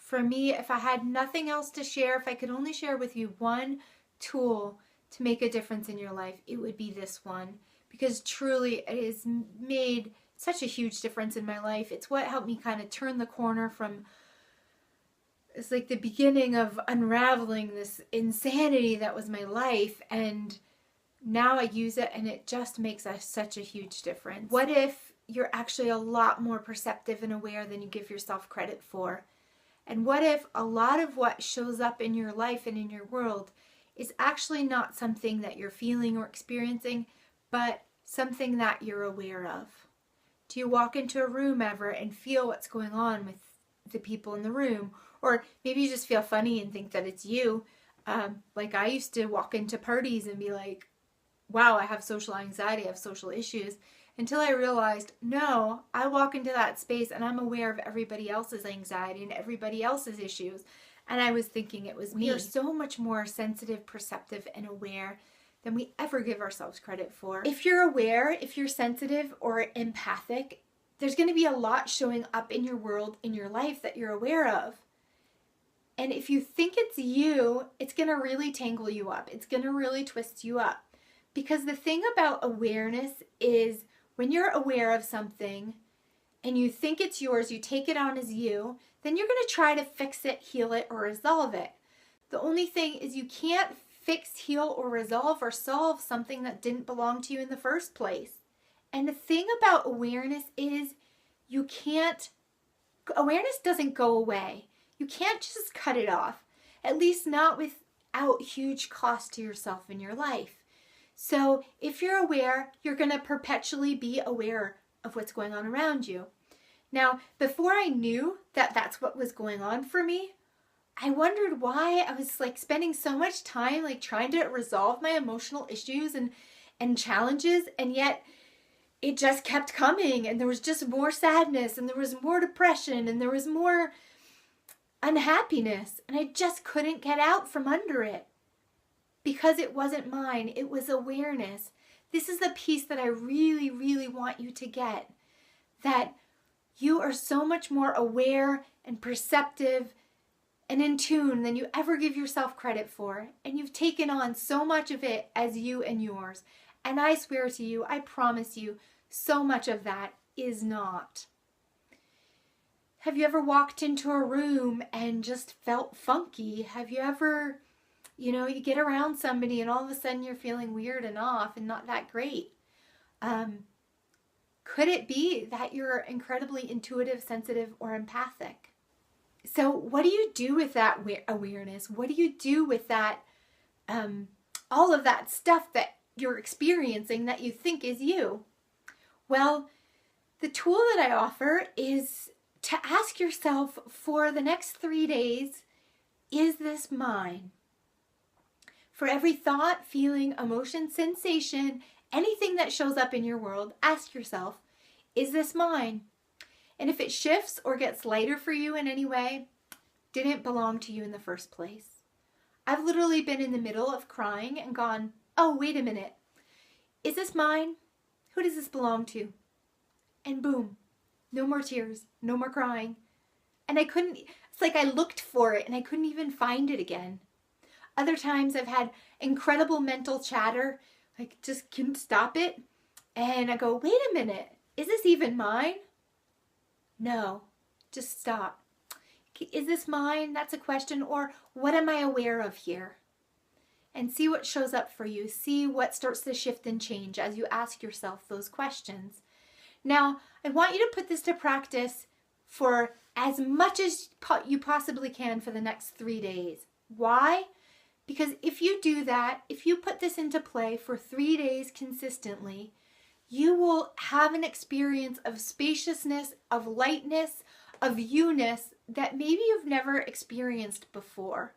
For me, if I had nothing else to share, if I could only share with you one tool to make a difference in your life, it would be this one. Because truly, it has made such a huge difference in my life. It's what helped me kind of turn the corner from, it's like the beginning of unraveling this insanity that was my life. And now I use it and it just makes such a huge difference. What if you're actually a lot more perceptive and aware than you give yourself credit for? And what if a lot of what shows up in your life and in your world is actually not something that you're feeling or experiencing, but something that you're aware of? Do you walk into a room ever and feel what's going on with the people in the room? Or maybe you just feel funny and think that it's you. Like I used to walk into parties and be like, wow, I have social anxiety, I have social issues. Until I realized, no, I walk into that space and I'm aware of everybody else's anxiety and everybody else's issues. And I was thinking it was me. We are so much more sensitive, perceptive, and aware than we ever give ourselves credit for. If you're aware, if you're sensitive or empathic, there's going to be a lot showing up in your world, in your life that you're aware of. And if you think it's you, it's going to really tangle you up. It's going to really twist you up. Because the thing about awareness is when you're aware of something and you think it's yours, you take it on as you, then you're going to try to fix it, heal it, or resolve it. The only thing is you can't fix, heal, or resolve or solve something that didn't belong to you in the first place. And the thing about awareness is awareness doesn't go away. You can't just cut it off, at least not without huge cost to yourself in your life. So if you're aware, you're going to perpetually be aware of what's going on around you. Now, before I knew that that's what was going on for me, I wondered why I was like spending so much time like trying to resolve my emotional issues and challenges, and yet it just kept coming, and there was just more sadness, and there was more depression, and there was more unhappiness, and I just couldn't get out from under it. Because it wasn't mine, it was awareness. This is the piece that I really, really want you to get. That you are so much more aware and perceptive and in tune than you ever give yourself credit for. And you've taken on so much of it as you and yours. And I swear to you, I promise you, so much of that is not. Have you ever walked into a room and just felt funky? Have you ever... you get around somebody and all of a sudden you're feeling weird and off and not that great. Could it be that you're incredibly intuitive, sensitive, or empathic? So what do you do with that awareness? What do you do with that, all of that stuff that you're experiencing that you think is you? Well, the tool that I offer is to ask yourself for the next 3 days, is this mine? For every thought, feeling, emotion, sensation, anything that shows up in your world, ask yourself, is this mine? And if it shifts or gets lighter for you in any way, didn't belong to you in the first place. I've literally been in the middle of crying and gone, oh, wait a minute. Is this mine? Who does this belong to? And boom, no more tears, no more crying. And it's like I looked for it and I couldn't even find it again. Other times I've had incredible mental chatter, like just couldn't stop it. And I go, wait a minute, is this even mine? No, just stop. Is this mine? That's a question. Or what am I aware of here? And see what shows up for you. See what starts to shift and change as you ask yourself those questions. Now, I want you to put this to practice for as much as you possibly can for the next 3 days. Why? Because if you do that, if you put this into play for 3 days consistently, you will have an experience of spaciousness, of lightness, of you-ness that maybe you've never experienced before.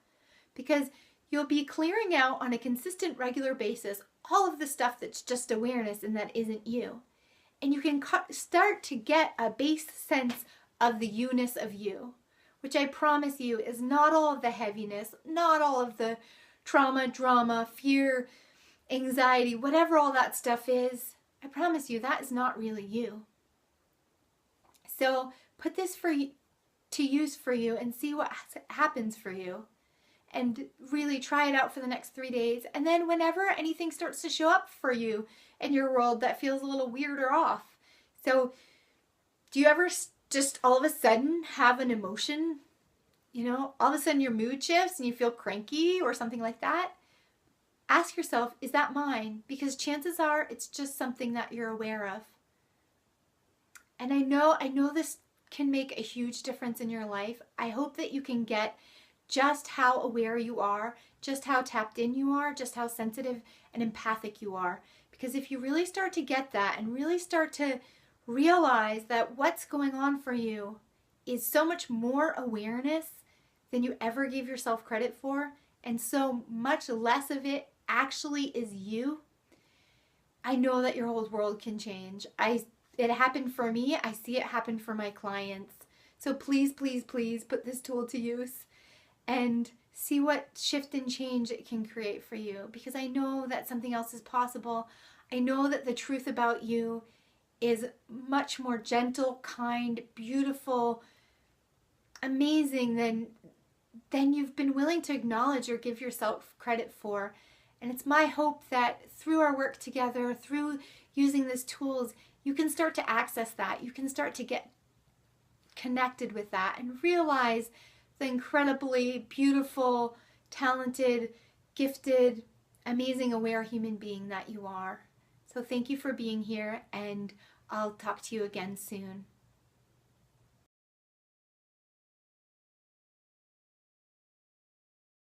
Because you'll be clearing out on a consistent, regular basis all of the stuff that's just awareness and that isn't you. And you can start to get a base sense of the you-ness of you, which I promise you is not all of the heaviness, not all of the trauma, drama, fear, anxiety, whatever all that stuff is. I promise you that is not really you. So put this to use for you and see what happens for you. And really try it out for the next 3 days. And then whenever anything starts to show up for you in your world that feels a little weird or off. So do you ever just all of a sudden have an emotion? You know, all of a sudden your mood shifts and you feel cranky or something like that? Ask yourself, is that mine? Because chances are it's just something that you're aware of. And I know this can make a huge difference in your life. I hope that you can get just how aware you are, just how tapped in you are, just how sensitive and empathic you are. Because if you really start to get that and really start to realize that what's going on for you is so much more awareness than you ever gave yourself credit for, and so much less of it actually is you, I know that your whole world can change. It happened for me. I see it happen for my clients. So please, please, please put this tool to use and see what shift and change it can create for you, because I know that something else is possible. I know that the truth about you is much more gentle, kind, beautiful, amazing than you've been willing to acknowledge or give yourself credit for. And it's my hope that through our work together, through using these tools, you can start to access that. You can start to get connected with that and realize the incredibly beautiful, talented, gifted, amazing, aware human being that you are. So thank you for being here, and I'll talk to you again soon.